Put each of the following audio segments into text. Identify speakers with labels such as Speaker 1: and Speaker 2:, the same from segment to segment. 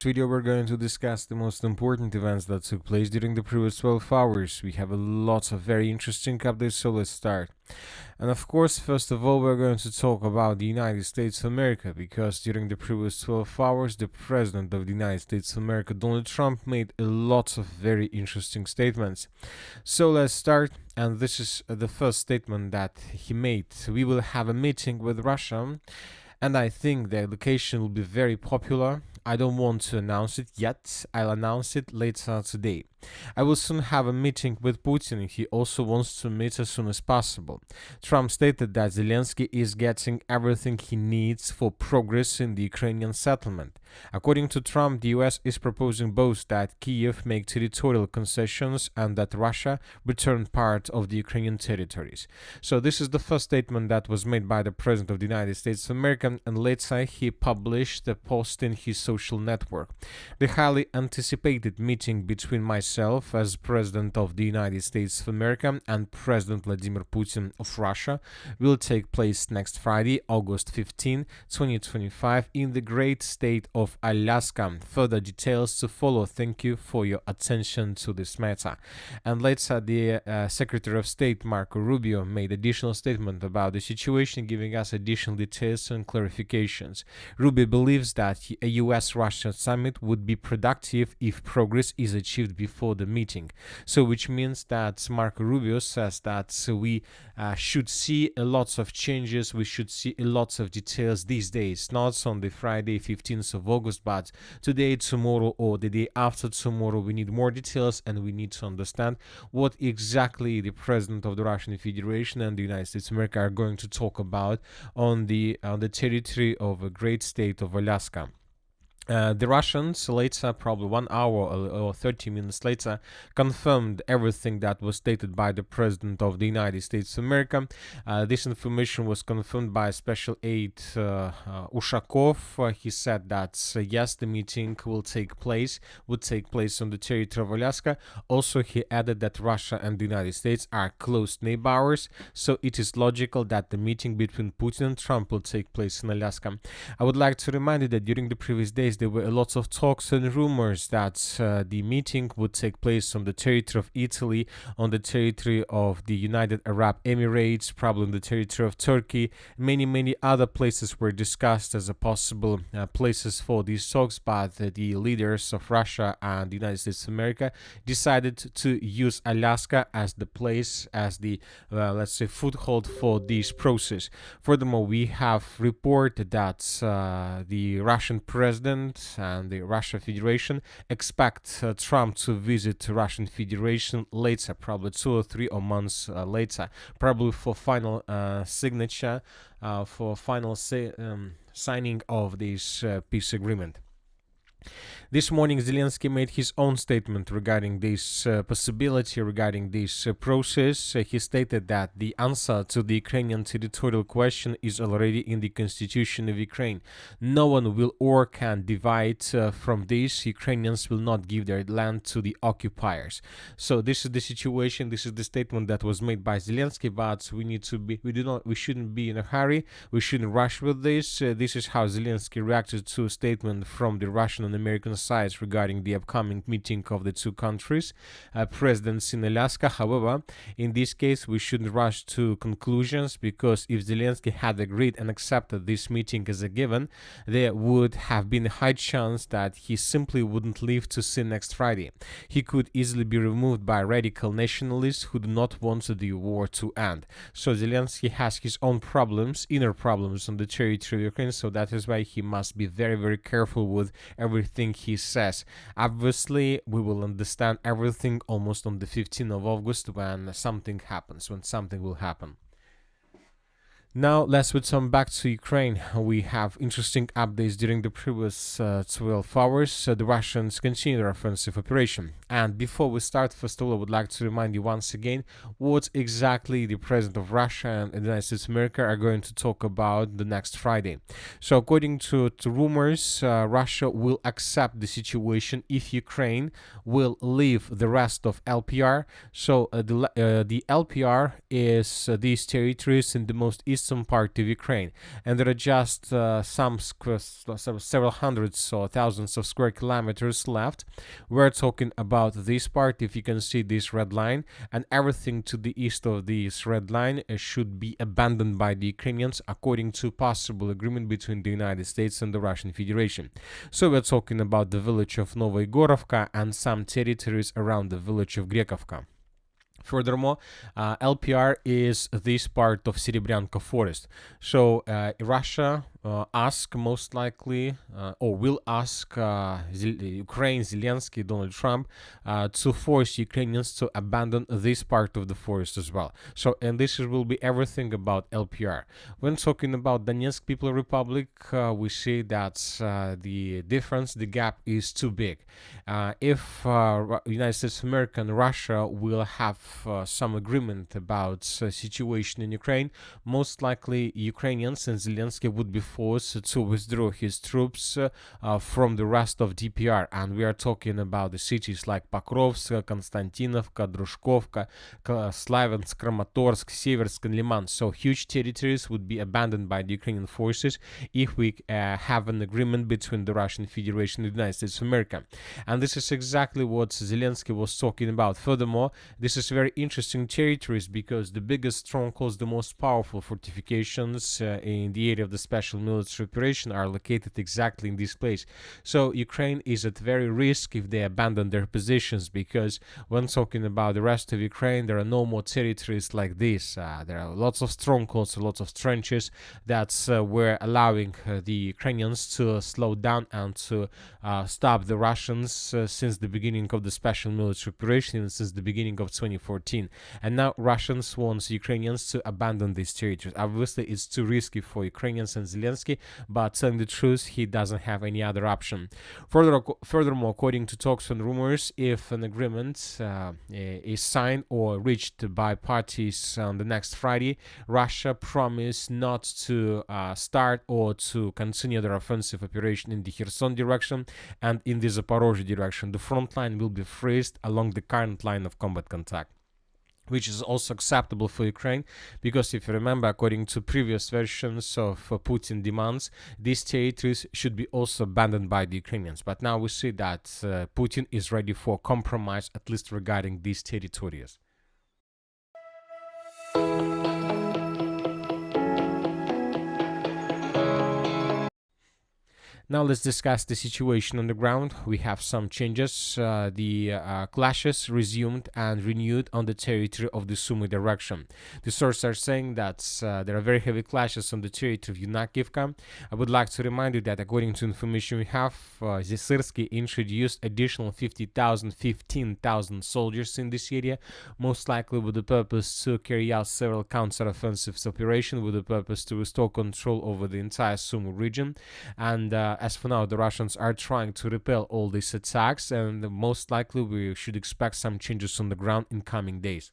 Speaker 1: Video we're going to discuss the most important events that took place during the previous 12 hours. We have a lot of very interesting updates, so let's start. And of course, first of all, we're going to talk about the United States of America because during the previous 12 hours, the President of the United States of America, Donald Trump, made a lot of very interesting statements. So let's start. And this is the first statement that he made. We will have a meeting with Russia, and I think the location will be very popular. I don't want to announce it yet. I'll announce it later today. I will soon have a meeting with Putin. He also wants to meet as soon as possible. Trump stated that Zelenskyy is getting everything he needs for progress in the Ukrainian settlement. According to Trump, the US is proposing both that Kyiv make territorial concessions and that Russia return part of the Ukrainian territories. So this is the first statement that was made by the President of the United States of America, and later he published a post in his social network. The highly anticipated meeting between myself as President of the United States of America and President Vladimir Putin of Russia will take place next Friday, August 15, 2025, in the great state of Alaska. Further details to follow. Thank you for your attention to this matter. And later, the Secretary of State Marco Rubio made additional statement about the situation, giving us additional details and clarifications. Rubio believes that a US-Russia summit would be productive if progress is achieved before the meeting. So which means that Marco Rubio says that we should see a lot of changes, we should see a lot of details these days, not on the Friday 15th of August, but today, tomorrow, or the day after tomorrow. We need more details, and we need to understand what exactly the President of the Russian Federation and the United States of America are going to talk about on the territory of a great state of Alaska. The Russians later, probably 1 hour or 30 minutes later, confirmed everything that was stated by the President of the United States of America. This information was confirmed by Special Aide Ushakov. He said that yes, the meeting would take place on the territory of Alaska. Also, he added that Russia and the United States are close neighbors, so it is logical that the meeting between Putin and Trump will take place in Alaska. I would like to remind you that during the previous days, there were a lot of talks and rumors that the meeting would take place on the territory of Italy, on the territory of the United Arab Emirates, probably on the territory of Turkey. Many other places were discussed as a possible places for these talks, but the leaders of Russia and the United States of America decided to use Alaska as the place, as the, let's say, foothold for this process. Furthermore, we have reported that the Russian president and the Russian Federation expect Trump to visit Russian Federation later, probably 2 or 3 or months later, probably for final signature, for final signing of this peace agreement. This morning, Zelenskyy made his own statement regarding this possibility, regarding this process. He stated that the answer to the Ukrainian territorial question is already in the constitution of Ukraine. No one will or can divide from this. Ukrainians will not give their land to the occupiers. So this is the situation. This is the statement that was made by Zelenskyy. But we shouldn't be in a hurry. We shouldn't rush with this. This is how Zelenskyy reacted to a statement from the Russian and American sides regarding the upcoming meeting of the two countries, presidents in Alaska. However, in this case, we shouldn't rush to conclusions, because if Zelenskyy had agreed and accepted this meeting as a given, there would have been a high chance that he simply wouldn't live to see next Friday. He could easily be removed by radical nationalists who do not want the war to end. So Zelenskyy has his own problems, inner problems on the territory of Ukraine, so that is why he must be very careful with everything he says. Obviously, we will understand everything almost on the 15th of August when something happens, when something will happen. Now let's return back to Ukraine. We have interesting updates during the previous 12 hours. The Russians continue their offensive operation. And before we start, first of all, I would like to remind you once again what exactly the President of Russia and the United States of America are going to talk about the next Friday. So according to rumors, Russia will accept the situation if Ukraine will leave the rest of LPR. So the LPR is these territories in the most eastern eastern part of Ukraine, and there are just several hundreds or thousands of square kilometers left. We're talking about this part, if you can see this red line, and everything to the east of this red line should be abandoned by the Ukrainians according to possible agreement between the United States and the Russian Federation. So we're talking about the village of Novoigorovka and some territories around the village of Grekovka. Furthermore, LPR is this part of Serebryanka forest. So Russia ask most likely or will ask Ukraine, Zelenskyy, Donald Trump to force Ukrainians to abandon this part of the forest as well. So, and this will be everything about LPR. When talking about Donetsk People Republic, we see that the difference, the gap is too big. If United States of America and Russia will have some agreement about situation in Ukraine, most likely Ukrainians and Zelenskyy would be forced to withdraw his troops from the rest of DPR, and we are talking about the cities like Pokrovsk, Konstantinovka, Drushkovka, Slaviansk, Kramatorsk, Seversk, and Liman. So huge territories would be abandoned by the Ukrainian forces if we have an agreement between the Russian Federation and the United States of America. And this is exactly what Zelenskyy was talking about. Furthermore, this is very interesting territories because the biggest strongholds, the most powerful fortifications in the area of the special military operation are located exactly in this place. So Ukraine is at very risk if they abandon their positions, because when talking about the rest of Ukraine, there are no more territories like this. There are lots of strongholds, lots of trenches that were allowing the Ukrainians to slow down and to stop the Russians since the beginning of the special military operation, since the beginning of 2014. And now Russians want Ukrainians to abandon these territories. Obviously, it's too risky for Ukrainians and Zelenskyy, but telling the truth, he doesn't have any other option. Furthermore, according to talks and rumors, if an agreement is signed or reached by parties on the next Friday, Russia promised not to start or to continue their offensive operation in the Kherson direction and in the Zaporozhye direction. The front line will be freezed along the current line of combat contact, which is also acceptable for Ukraine, because if you remember, according to previous versions of Putin demands, these territories should be also abandoned by the Ukrainians. But now we see that Putin is ready for compromise, at least regarding these territories. Now let's discuss the situation on the ground. We have some changes. The clashes resumed and renewed on the territory of the Sumy direction. The sources are saying that there are very heavy clashes on the territory of Yunakivka. I would like to remind you that according to information we have, Zelenskyy introduced additional 15,000 soldiers in this area, most likely with the purpose to carry out several counter-offensive operations with the purpose to restore control over the entire Sumy region. And as for now, the Russians are trying to repel all these attacks, and most likely we should expect some changes on the ground in coming days.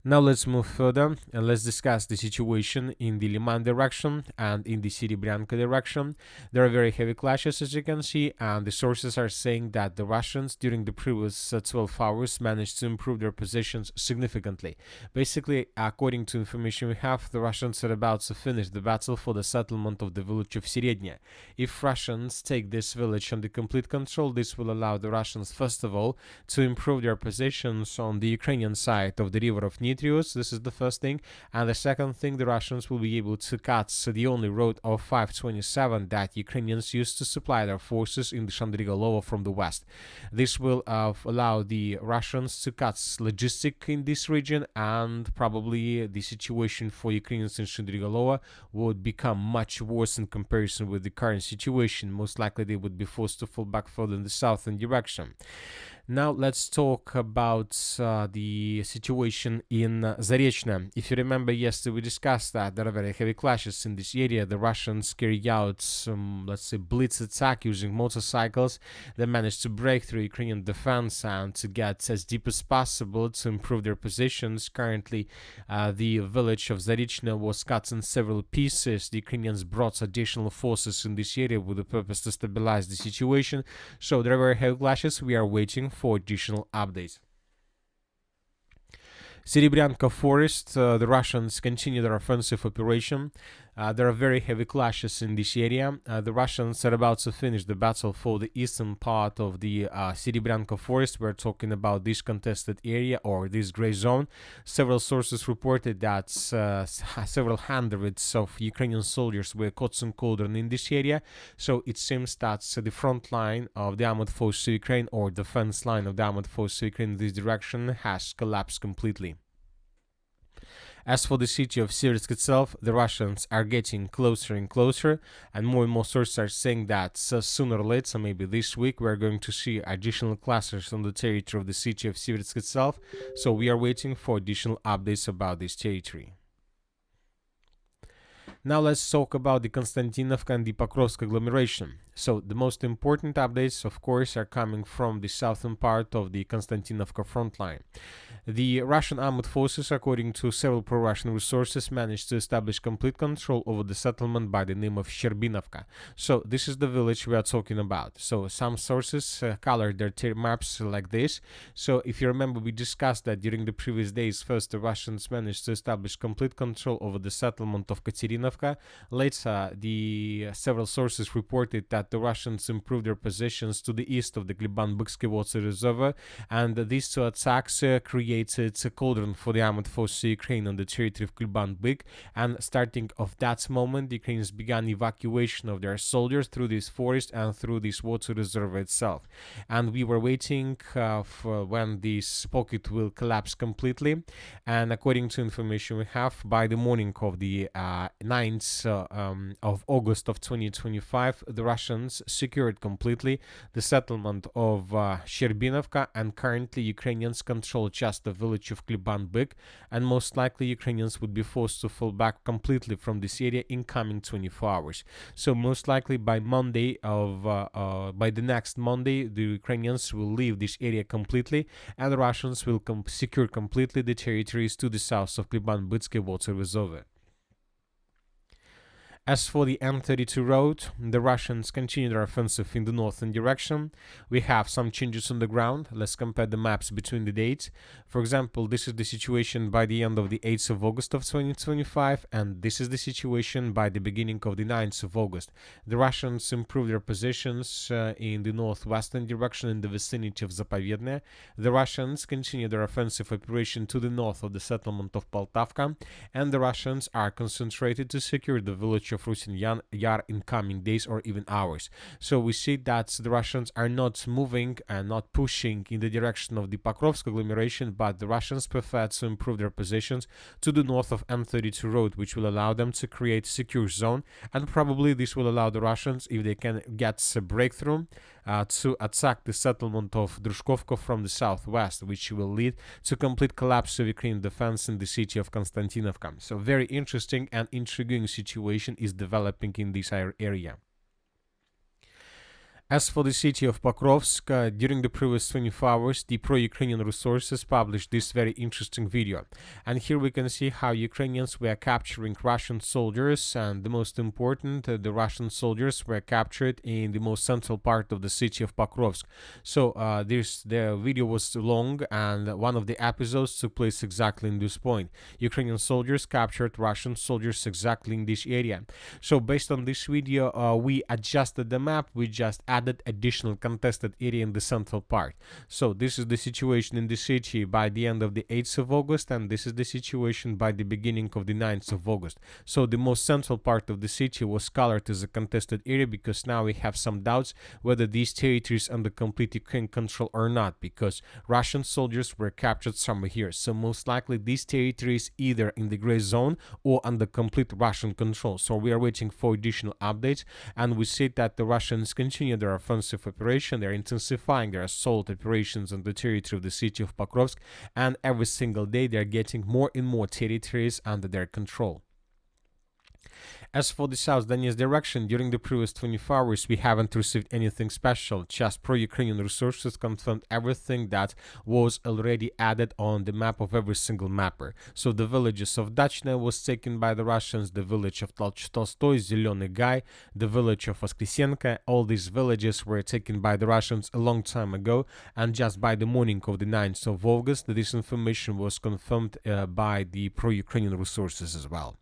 Speaker 1: Now let's move further and let's discuss the situation in the Liman direction and in the Serebryanka direction. There are very heavy clashes, as you can see, and the sources are saying that the Russians during the previous 12 hours managed to improve their positions significantly. Basically, according to information we have, the Russians are about to finish the battle for the settlement of the village of Serednya. If Russians take this village under complete control, this will allow the Russians, first of all, to improve their positions on the Ukrainian side of the river of Nitro. This is the first thing, and the second thing, the Russians will be able to cut the only road of 527 that Ukrainians used to supply their forces in the Shandrigalovo from the west. This will allow the Russians to cut logistics in this region, and probably the situation for Ukrainians in Shandrigalovo would become much worse in comparison with the current situation. Most likely they would be forced to fall back further in the southern direction. Now let's talk about the situation in Zarechna. If you remember, yesterday we discussed that there are very heavy clashes in this area. The Russians carry out some, let's say, blitz attack using motorcycles. They managed to break through Ukrainian defense and to get as deep as possible to improve their positions. Currently, the village of Zarechna was cut in several pieces. The Ukrainians brought additional forces in this area with the purpose to stabilize the situation. So there are very heavy clashes. We are waiting for additional updates. Serebryanka Forest, the Russians continue their offensive operation. There are very heavy clashes in this area. The Russians are about to finish the battle for the eastern part of the Serebryanka Forest. We're talking about this contested area or this gray zone. Several sources reported that several hundreds of Ukrainian soldiers were caught in cauldron in this area. So it seems that the front line of the armored forces of Ukraine, or defense line of the armored forces of Ukraine in this direction, has collapsed completely. As for the city of Syrsk itself, the Russians are getting closer and closer, and more sources are saying that sooner or later, maybe this week, we're going to see additional clashes on the territory of the city of Syrsk itself. So we are waiting for additional updates about this territory. Now let's talk about the Konstantinovka and the Pokrovsk agglomeration. So the most important updates, of course, are coming from the southern part of the Konstantinovka front line. The Russian armed forces, according to several pro-Russian resources, managed to establish complete control over the settlement by the name of Sherbinovka. So this is the village we are talking about. So some sources colored their maps like this. So if you remember, we discussed that during the previous days. First, the Russians managed to establish complete control over the settlement of Katerinovka. Later, the several sources reported that the Russians improved their positions to the east of the Gliban-Byksky water reservoir, and these two attacks created a cauldron for the armored forces of Ukraine on the territory of Gliban-Byk, and starting of that moment, the Ukrainians began evacuation of their soldiers through this forest and through this water reservoir itself. And we were waiting for when this pocket will collapse completely, and according to information we have, by the morning of the 9th of August of 2025, the Russians secured completely the settlement of Sherbinovka, and currently Ukrainians control just the village of Gliban-Byk, and most likely Ukrainians would be forced to fall back completely from this area in coming 24 hours. So most likely by Monday by the next Monday, the Ukrainians will leave this area completely, and the Russians will secure completely the territories to the south of Gliban-Byksky water reservoir. As for the M32 road, the Russians continue their offensive in the northern direction. We have some changes on the ground. Let's compare the maps between the dates. For example, this is the situation by the end of the 8th of August of 2025, and this is the situation by the beginning of the 9th of August. The Russians improved their positions in the northwestern direction in the vicinity of Zapovedne. The Russians continue their offensive operation to the north of the settlement of Poltavka, and the Russians are concentrated to secure the village of Rusin Yar in coming days or even hours. So we see that the Russians are not moving and not pushing in the direction of the Pokrovsk agglomeration, but the Russians prefer to improve their positions to the north of M32 road, which will allow them to create a secure zone, and probably this will allow the Russians, if they can get a breakthrough, to attack the settlement of Drushkovka from the southwest, which will lead to complete collapse of Ukrainian defense in the city of Konstantinovka. So very interesting and intriguing situation is developing in this area. As for the city of Pokrovsk, during the previous 24 hours, the pro-Ukrainian resources published this very interesting video. And here we can see how Ukrainians were capturing Russian soldiers, and the most important, the Russian soldiers were captured in the most central part of the city of Pokrovsk. So the video was long, and one of the episodes took place exactly in this point. Ukrainian soldiers captured Russian soldiers exactly in this area. So based on this video, we adjusted the map. We just added additional contested area in the central part. So this is the situation in the city by the end of the 8th of August, and this is the situation by the beginning of the 9th of August. So the most central part of the city was colored as a contested area, because now we have some doubts whether these territories under complete Ukrainian control or not, because Russian soldiers were captured somewhere here. So most likely these territories either in the gray zone or under complete Russian control. So we are waiting for additional updates, and we see that the Russians continue their offensive operation. They're intensifying their assault operations on the territory of the city of Pokrovsk, and every single day they're getting more and more territories under their control. As for the South Donetsk direction, during the previous 24 hours, we haven't received anything special. Just pro-Ukrainian resources confirmed everything that was already added on the map of every single mapper. So the villages of Dachne was taken by the Russians, the village of Tolstoy, Zelený Gай, the village of Voskresenka. All these villages were taken by the Russians a long time ago, and just by the morning of the 9th of August, this information was confirmed by the pro-Ukrainian resources as well.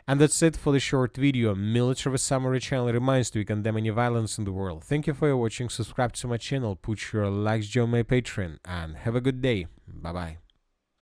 Speaker 1: And that's it for the short video. Military Summary channel reminds you condemn any violence in the world. Thank you for your watching, subscribe to my channel, put your likes, join my Patreon, and have a good day. Bye bye.